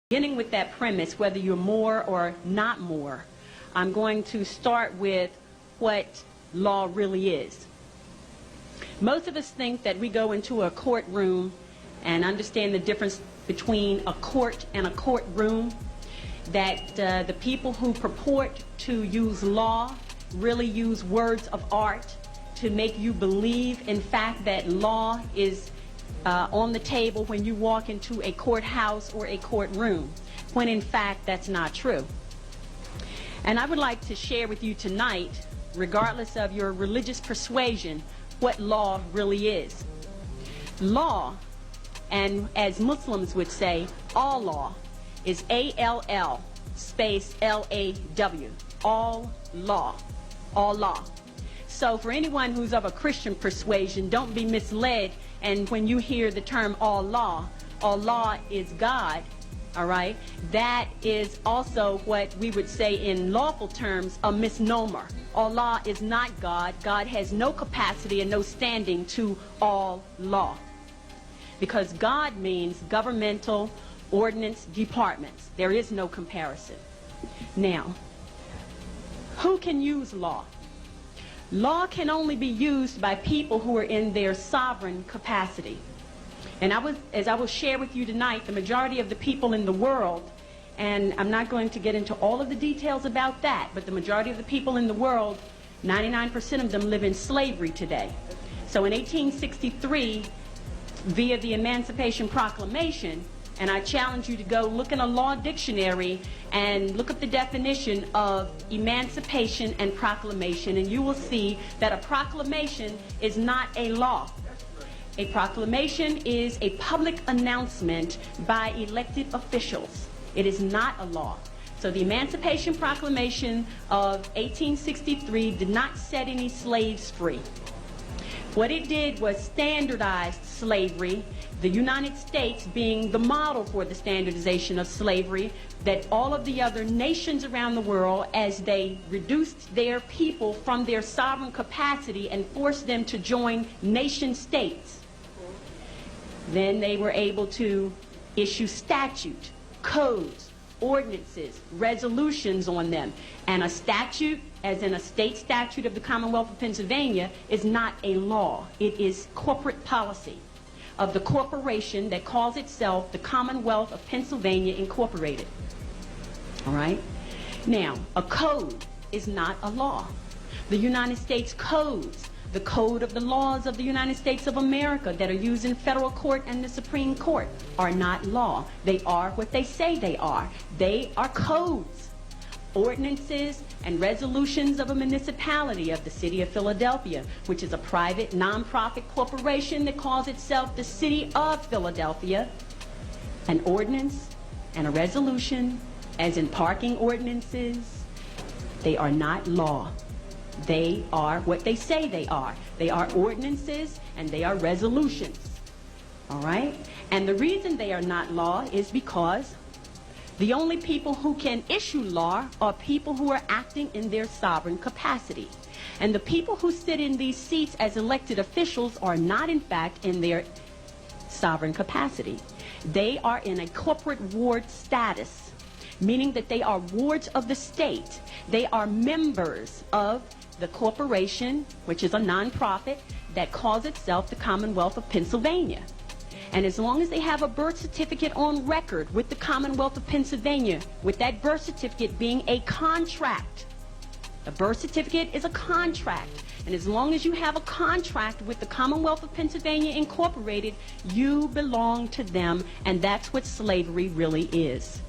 Beginning with that premise, whether you're more or not more, I'm going to start with what law really is. Most of us think that we go into a courtroom and understand the difference between a court and a courtroom, that the people who purport to use law really use words of art to make you believe, in fact, that law is on the table when you walk into a courthouse or a courtroom, when in fact that's not true. And I would like to share with you tonight, regardless of your religious persuasion, what law really is. Law, and as Muslims would say, all law, is A-L-L space L-A-W, all law, all law. So for anyone who's of a Christian persuasion, don't be misled, and when you hear the term all law is God, all right? That is also what we would say in lawful terms a misnomer. Allah is not God. God has no capacity and no standing to all law, because God means governmental ordinance departments. There is no comparison. Now, who can use law? Law can only be used by people who are in their sovereign capacity. And as I will share with you tonight, the majority of the people in the world, and I'm not going to get into all of the details about that, but the majority of the people in the world, 99% of them live in slavery today. So in 1863, via the Emancipation Proclamation, and I challenge you to go look in a law dictionary and look up the definition of emancipation and proclamation, and you will see that a proclamation is not a law. A proclamation is a public announcement by elected officials. It is not a law. So the Emancipation Proclamation of 1863 did not set any slaves free. What it did was standardize slavery, the United States being the model for the standardization of slavery, that all of the other nations around the world, as they reduced their people from their sovereign capacity and forced them to join nation states, then they were able to issue statute, codes, ordinances, resolutions on them. And a statute, as in a state statute of the Commonwealth of Pennsylvania, is not a law. It is corporate policy of the corporation that calls itself the Commonwealth of Pennsylvania Incorporated. All right? Now, a code is not a law. The United States codes, the code of the laws of the United States of America that are used in federal court and the Supreme Court, are not law. They are what they say they are. They are codes, ordinances, and resolutions of a municipality of the city of Philadelphia, which is a private nonprofit corporation that calls itself the City of Philadelphia. An ordinance and a resolution, as in parking ordinances, they are not law. They are what they say they are. They are ordinances and they are resolutions. All right? And the reason they are not law is because the only people who can issue law are people who are acting in their sovereign capacity. And the people who sit in these seats as elected officials are not, in fact, in their sovereign capacity. They are in a corporate ward status, meaning that they are wards of the state. They are members of the corporation, which is a nonprofit that calls itself the Commonwealth of Pennsylvania. And as long as they have a birth certificate on record with the Commonwealth of Pennsylvania, with that birth certificate being a contract, a birth certificate is a contract, and as long as you have a contract with the Commonwealth of Pennsylvania Incorporated, you belong to them, and that's what slavery really is.